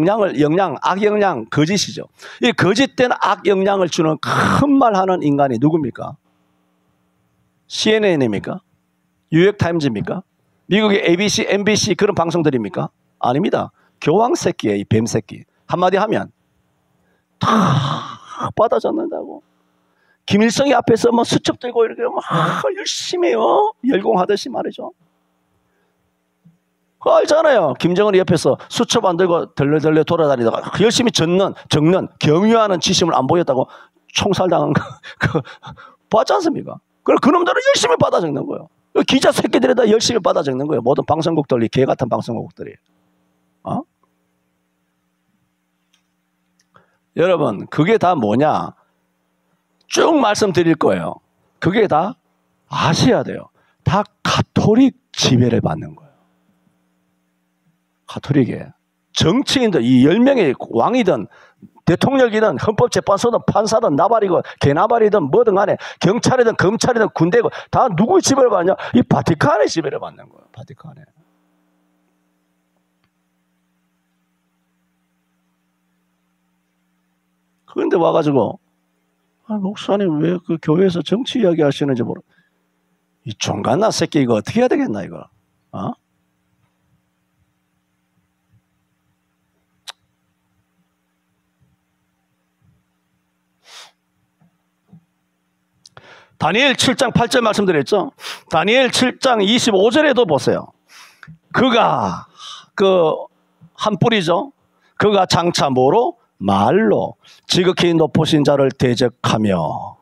[SPEAKER 1] 악영향, 거짓이죠. 이 거짓된 악영향을 주는 큰 말 하는 인간이 누굽니까? CNN입니까? 뉴욕타임즈입니까? 미국의 ABC, MBC 그런 방송들입니까? 아닙니다. 교황새끼예요, 이 뱀새끼. 한마디 하면 다 받아잡는다고. 김일성이 앞에서 뭐 수첩 들고 이렇게 열심히 해요. 열공하듯이 말이죠. 그거 알잖아요. 김정은이 옆에서 수첩 안 들고 덜레덜레 돌아다니다가 열심히 적는 경유하는 지심을 안 보였다고 총살당한 거 봤지 않습니까? 그럼 그놈들은 열심히 받아 적는 거예요. 기자 새끼들에다 열심히 받아 적는 거예요. 모든 방송국들이 개 같은 방송국들이. 여러분, 그게 다 뭐냐? 쭉 말씀드릴 거예요. 그게 다 아셔야 돼요. 다 가톨릭 지배를 받는 거예요. 가톨릭에 정치인들 이 10명의 왕이든 대통령이든 헌법재판소든 판사든 나발이고 개나발이든 뭐든 간에 경찰이든 검찰이든 군대고 다 누구의 지배를 받냐? 이 바티칸의 지배를 받는 거예요. 바티칸에. 그런데 와가지고 목사님 왜 그 교회에서 정치 이야기 하시는지 모르. 이 종갓나 새끼 이거 어떻게 해야 되겠나 이거. 다니엘 7장 8절 말씀드렸죠. 다니엘 7장 25절에도 보세요. 그가 한 뿔이죠. 그가 장차 뭐로? 말로 지극히 높으신 자를 대적하며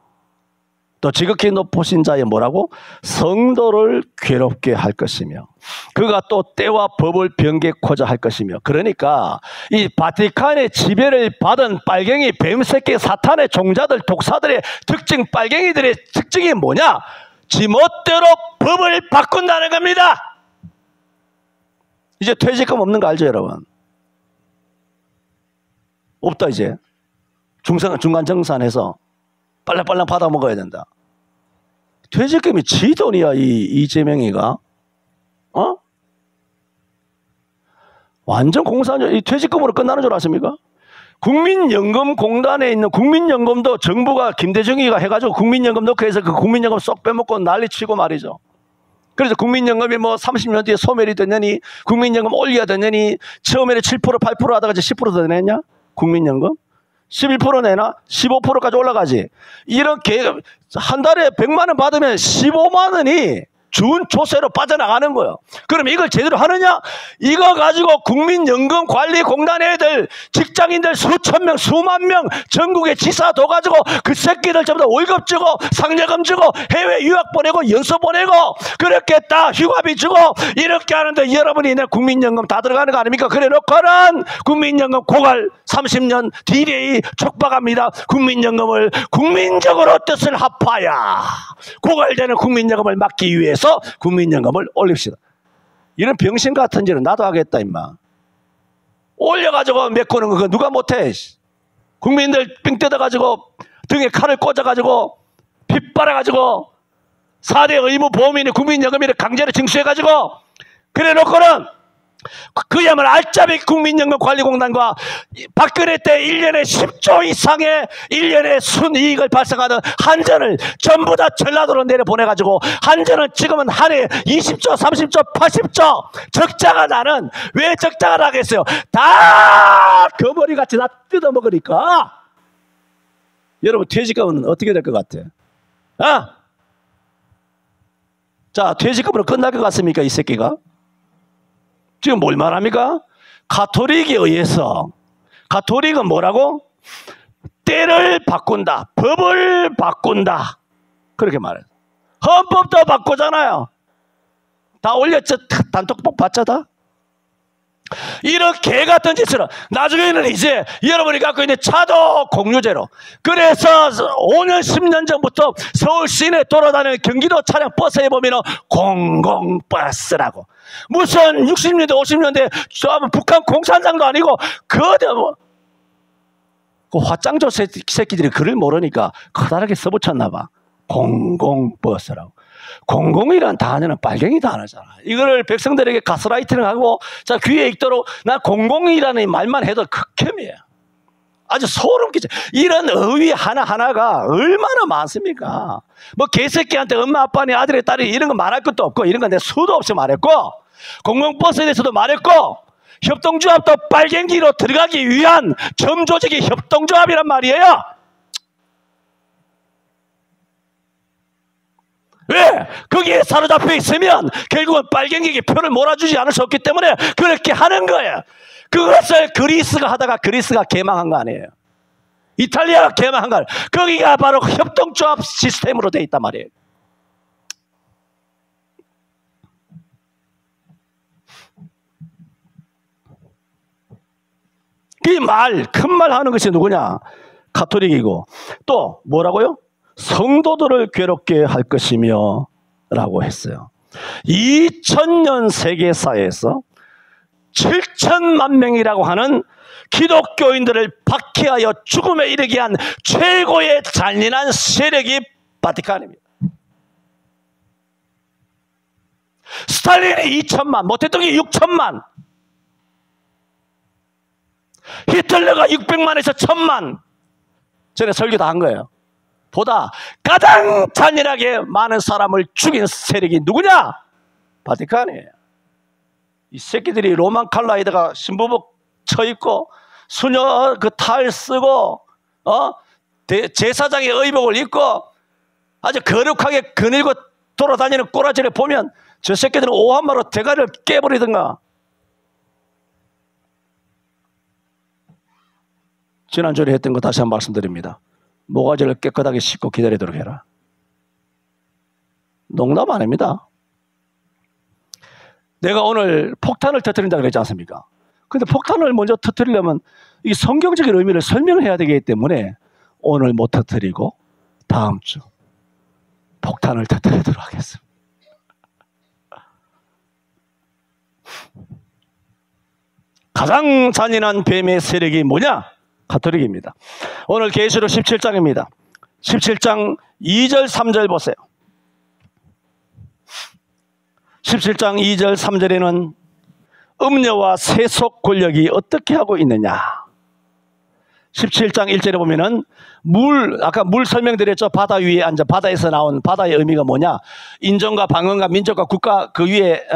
[SPEAKER 1] 또 지극히 높으신 자의 뭐라고? 성도를 괴롭게 할 것이며 그가 또 때와 법을 변개코자 할 것이며 그러니까 이 바티칸의 지배를 받은 빨갱이 뱀새끼 사탄의 종자들 독사들의 특징 빨갱이들의 특징이 뭐냐? 지멋대로 법을 바꾼다는 겁니다. 이제 퇴직금 없는 거 알죠 여러분? 없다 이제. 중간 정산해서 빨랑빨랑 받아 먹어야 된다. 퇴직금이 지 돈이야 이재명이가. 완전 공사죠. 이 퇴직금으로 끝나는 줄 아십니까? 국민연금공단에 있는 국민연금도 정부가 김대중이가 해가지고 국민연금 넣고 해서 그 국민연금 쏙 빼먹고 난리치고 말이죠. 그래서 국민연금이 뭐 30년 뒤에 소멸이 됐느니 국민연금 올려야 되느니 처음에는 7% 8% 하다가 이제 10% 더 내냐? 국민연금? 11% 내나? 15%까지 올라가지. 이렇게 한 달에 100만 원 받으면 15만 원이 준 조세로 빠져나가는 거예요. 그럼 이걸 제대로 하느냐? 이거 가지고 국민연금관리공단 애들 직장인들 수천 명 수만 명 전국에 지사 둬가지고 그 새끼들 전부 다 월급 주고 상여금 주고 해외 유학 보내고 연수 보내고 그렇게 다 휴가비 주고 이렇게 하는데 여러분이 내 국민연금 다 들어가는 거 아닙니까? 그래 놓고는 국민연금 고갈 30년 디레이 촉박합니다. 국민연금을 국민적으로 뜻을 합하야 고갈되는 국민연금을 막기 위해서 국민연금을 올립시다. 이런 병신 같은 짓은 나도 하겠다 임마. 올려가지고 메꾸는 거 누가 못해. 국민들 삥 뜯어가지고 등에 칼을 꽂아가지고 피 빨아가지고 4대 의무 보험인이 국민연금을 강제로 징수해가지고 그래 놓고는 그야말로 알짜배기 국민연금관리공단과 박근혜 때 1년에 10조 이상의 1년에 순이익을 발생하는 한전을 전부 다 전라도로 내려보내가지고 한전은 지금은 한 해 20조 30조 80조 적자가 나는 왜 적자가 나겠어요? 다 거머리같이 다 뜯어먹으니까. 여러분 퇴직금은 어떻게 될 것 같아? 자, 퇴직금으로 끝날 것 같습니까? 이 새끼가? 지금 뭘 말합니까? 가톨릭에 의해서, 가톨릭은 뭐라고? 때를 바꾼다. 법을 바꾼다. 그렇게 말해요. 헌법도 바꾸잖아요. 다 올렸죠. 단톡복 봤죠, 다? 이런 개 같은 짓을 나중에는 이제 여러분이 갖고 있는 차도 공유제로, 그래서 5년 10년 전부터 서울 시내 돌아다니는 경기도 차량 버스에 보면 공공버스라고, 무슨 60년대 50년대 북한 공산당도 아니고 그 화짱조 새끼들이 글을 모르니까 커다랗게 써붙였나 봐. 공공버스라고. 공공이란 단어는 빨갱이 단어잖아. 이거를 백성들에게 가스라이팅을 하고 자 귀에 익도록 나 공공이라는 말만 해도 극혐이에요. 아주 소름 끼쳐. 이런 어휘 하나하나가 얼마나 많습니까? 뭐 개새끼한테 엄마 아빠니 아들이 딸이 이런 거 말할 것도 없고, 이런 건 내가 수도 없이 말했고, 공공버스에 대해서도 말했고, 협동조합도 빨갱이로 들어가기 위한 점조직이 협동조합이란 말이에요. 왜? 거기에 사로잡혀 있으면 결국은 빨갱이에게 표를 몰아주지 않을 수 없기 때문에 그렇게 하는 거예요. 그것을 그리스가 하다가 그리스가 개망한 거 아니에요. 이탈리아가 개망한 거 아니에요. 거기가 바로 협동조합 시스템으로 돼 있단 말이에요. 이 말, 큰 말 하는 것이 누구냐? 가톨릭이고, 또 뭐라고요? 성도들을 괴롭게 할 것이며 라고 했어요. 2000년 세계사에서 7천만 명이라고 하는 기독교인들을 박해하여 죽음에 이르게 한 최고의 잔인한 세력이 바티칸입니다. 스탈린이 2천만, 모태똥이 6천만, 히틀러가 600만에서 1000만, 전에 설교 다 한 거예요. 보다 가장 잔인하게 많은 사람을 죽인 세력이 누구냐? 바티칸이에요. 이 새끼들이 로만 칼라에다가 신부복 쳐입고 수녀 그 탈 쓰고 제사장의 의복을 입고 아주 거룩하게 거닐고 돌아다니는 꼬라지를 보면 저 새끼들은 오한마로 대가리를 깨버리든가. 지난주에 했던 거 다시 한번 말씀드립니다. 모가지를 깨끗하게 씻고 기다리도록 해라. 농담 아닙니다. 내가 오늘 폭탄을 터뜨린다 그랬지 않습니까? 근데 폭탄을 먼저 터뜨리려면 이 성경적인 의미를 설명해야 되기 때문에 오늘 못 터뜨리고 다음 주 폭탄을 터뜨리도록 하겠습니다. 가장 잔인한 뱀의 세력이 뭐냐? 가톨릭입니다. 오늘 계시록 17장입니다. 17장 2절 3절 보세요. 17장 2절 3절에는 음녀와 세속 권력이 어떻게 하고 있느냐. 17장 1절에 보면은 아까 물 설명드렸죠. 바다 위에 앉아. 바다에서 나온 바다의 의미가 뭐냐. 인종과 방언과 민족과 국가 그 위에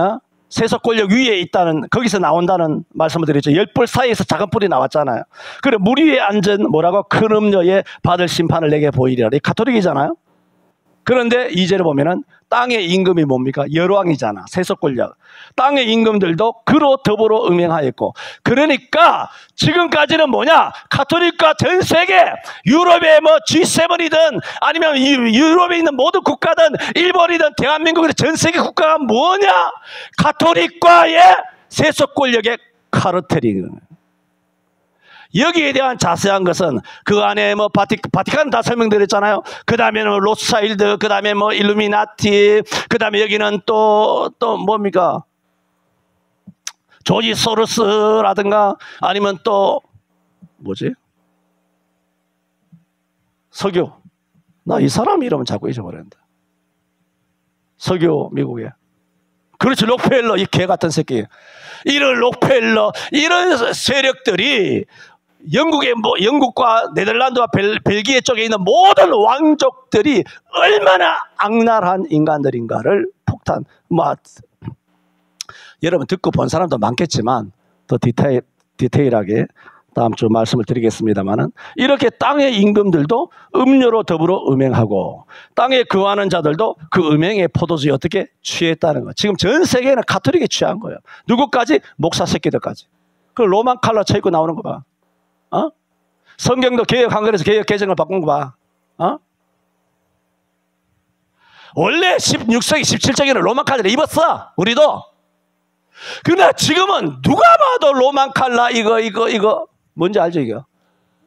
[SPEAKER 1] 세속 권력 위에 있다는, 거기서 나온다는 말씀을 드렸죠. 10뿔 사이에서 작은 뿔이 나왔잖아요. 그래, 물 위에 앉은 뭐라고? 큰 음녀에 받을 심판을 내게 보이리라. 이 가톨릭이잖아요. 그런데 2절에 보면은 땅의 임금이 뭡니까? 열왕이잖아. 세속 권력. 땅의 임금들도 그로 더불어 음행하였고, 그러니까 지금까지는 뭐냐? 가톨릭과 전 세계 유럽의 뭐 G7이든 아니면 유럽에 있는 모든 국가든 일본이든 대한민국이든 전 세계 국가가 뭐냐? 가톨릭과의 세속 권력의 카르텔이거든요. 여기에 대한 자세한 것은 그 안에 뭐 바티칸 다 설명드렸잖아요. 그 다음에는 로스차일드, 그 다음에 뭐 일루미나티, 그 다음에 여기는 또 뭡니까? 조지 소로스라든가 아니면 또 뭐지? 석유. 나 이 사람 이름은 자꾸 잊어버렸는데. 석유 미국에. 그렇지, 록펠러, 이 개 같은 새끼. 이런 록펠러, 이런 세력들이 영국과 네덜란드와 벨기에 쪽에 있는 모든 왕족들이 얼마나 악랄한 인간들인가를 여러분 듣고 본 사람도 많겠지만 더 디테일하게 다음 주 말씀을 드리겠습니다만은 이렇게 땅의 임금들도 음료로 더불어 음행하고 땅에 거하는 자들도 그 음행의 포도주에 어떻게 취했다는 거예요. 지금 전 세계는 가톨릭에 취한 거예요. 누구까지? 목사 새끼들까지. 그 로만 칼라 쳐입고 나오는 거 봐. 성경도 개혁한 거라서 개혁 개정을 바꾼 거 봐. 원래 16세기 17세기는 로만 칼라를 입었어. 우리도. 그러나 지금은 누가 봐도 로만 칼라 이거 뭔지 알죠? 이거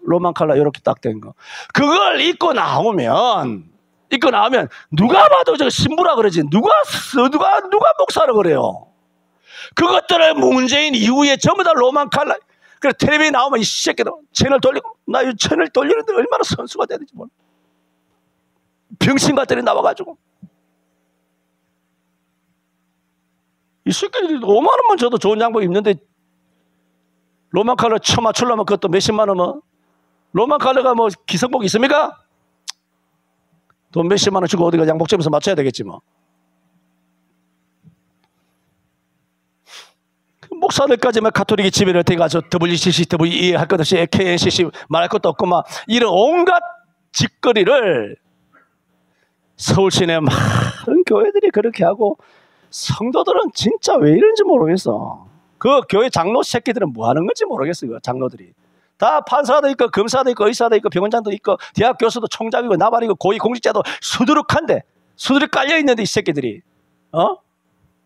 [SPEAKER 1] 로만 칼라 이렇게 딱 된 거. 그걸 입고 나오면 누가 봐도 저 신부라 그러지. 누가 목사라 그래요. 그것들을 문재인 이후에 전부 다 로만 칼라. 그래 텔레비에 나오면 이 새끼들 채널 돌리고, 나 이 채널 돌리는데 얼마나 선수가 돼야 되지 몰라. 병신 같더니 나와가지고 이 새끼들이 5만 원만 줘도 좋은 양복 입는데 로만 칼라 쳐맞추려면 그것도 몇십만 원. 뭐 로만 칼라가 뭐 기성복 있습니까? 돈 몇십만 원 주고 어디가 양복점에서 맞춰야 되겠지 뭐. 목사들까지만 가톨릭이 지배를 돼가지고 WCC, WE 할 것 없이 KNCC 말할 것도 없고 막 이런 온갖 짓거리를 서울 시내 많은 교회들이 그렇게 하고, 성도들은 진짜 왜 이런지 모르겠어. 그 교회 장로 새끼들은 뭐 하는 건지 모르겠어요. 그 장로들이 다 판사도 있고 검사도 있고 의사도 있고 병원장도 있고 대학 교수도 총장이고 나발이고 고위 공직자도 수두룩한데 수두룩 깔려 있는데 이 새끼들이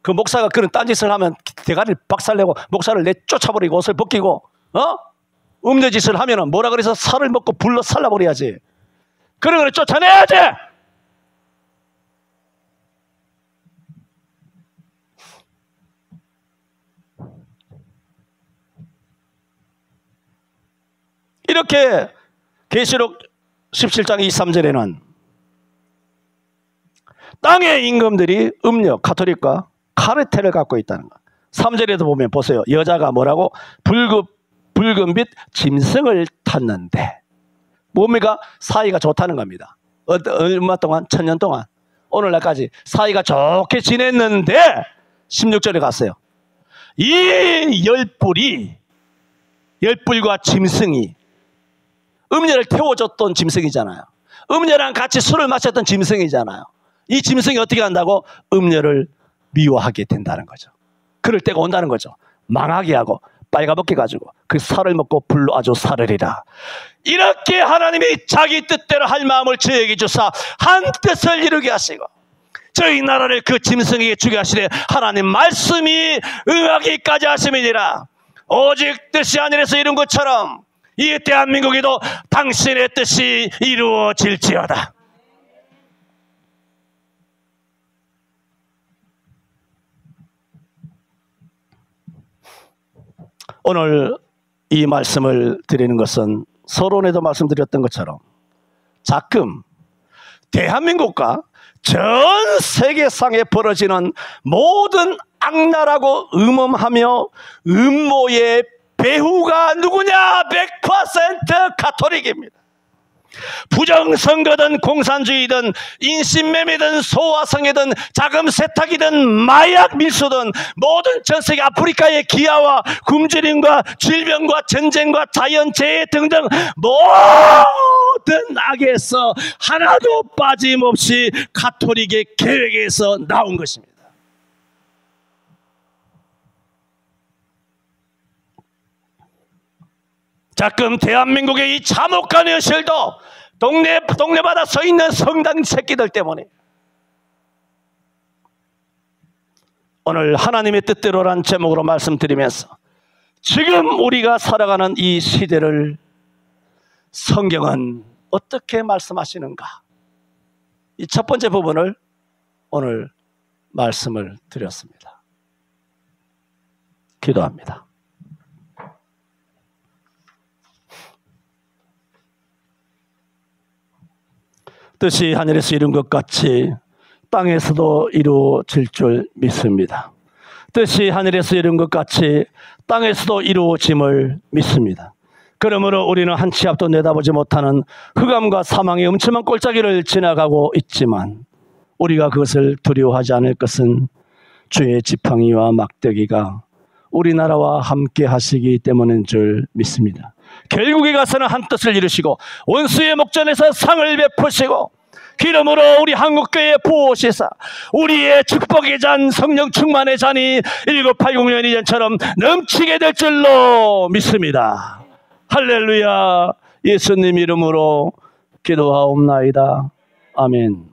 [SPEAKER 1] 그 목사가 그런 딴짓을 하면 대가리를 박살내고 목사를 내쫓아버리고 옷을 벗기고 음녀짓을 하면은 뭐라 그래서 살을 먹고 불러 살라버려야지. 그런 걸 쫓아내야지. 이렇게 계시록 17장 23절에는 땅의 임금들이 음료, 가톨릭과 카르텔을 갖고 있다는 것. 3절에도 보면 보세요. 여자가 뭐라고? 붉은빛 짐승을 탔는데 뭡니까? 사이가 좋다는 겁니다. 얼마 동안? 1000년 동안. 오늘날까지 사이가 좋게 지냈는데 16절에 갔어요. 이 열불과 짐승이 음녀를 태워줬던 짐승이잖아요. 음녀랑 같이 술을 마셨던 짐승이잖아요. 이 짐승이 어떻게 한다고? 음녀를 미워하게 된다는 거죠. 그럴 때가 온다는 거죠. 망하게 하고 빨가벗게 가지고 그 살을 먹고 불로 아주 살으리라. 이렇게 하나님이 자기 뜻대로 할 마음을 저에게 주사 한 뜻을 이루게 하시고 저희 나라를 그 짐승에게 주게 하시되 하나님 말씀이 응하기까지 하심이니라. 오직 뜻이 하늘에서 이룬 것처럼 이 대한민국에도 당신의 뜻이 이루어질지어다. 오늘 이 말씀을 드리는 것은 서론에도 말씀드렸던 것처럼 자금, 대한민국과 전 세계상에 벌어지는 모든 악랄하고 음험하며 음모의 배후가 누구냐? 100% 가톨릭입니다. 부정선거든 공산주의든 인신매매든 소화성애든 자금 세탁이든 마약 밀수든 모든 전세계 아프리카의 기아와 굶주림과 질병과 전쟁과 자연재해 등등 모든 악에서 하나도 빠짐없이 가톨릭의 계획에서 나온 것입니다. 자금 대한민국의 이 참혹한 현실도 동네마다 서 있는 성당 새끼들 때문에 오늘 하나님의 뜻대로란 제목으로 말씀드리면서 지금 우리가 살아가는 이 시대를 성경은 어떻게 말씀하시는가? 이 첫 번째 부분을 오늘 말씀을 드렸습니다. 기도합니다. 뜻이 하늘에서 이룬 것 같이 땅에서도 이루어질 줄 믿습니다. 뜻이 하늘에서 이룬 것 같이 땅에서도 이루어짐을 믿습니다. 그러므로 우리는 한 치 앞도 내다보지 못하는 흑암과 사망의 음침한 골짜기를 지나가고 있지만 우리가 그것을 두려워하지 않을 것은 주의 지팡이와 막대기가 우리나라와 함께 하시기 때문인 줄 믿습니다. 결국에 가서는 한 뜻을 이루시고 원수의 목전에서 상을 베푸시고 기름으로 우리 한국교회에 부으시사 우리의 축복의 잔, 성령 충만의 잔이 1980년 이전처럼 넘치게 될 줄로 믿습니다. 할렐루야. 예수님 이름으로 기도하옵나이다. 아멘.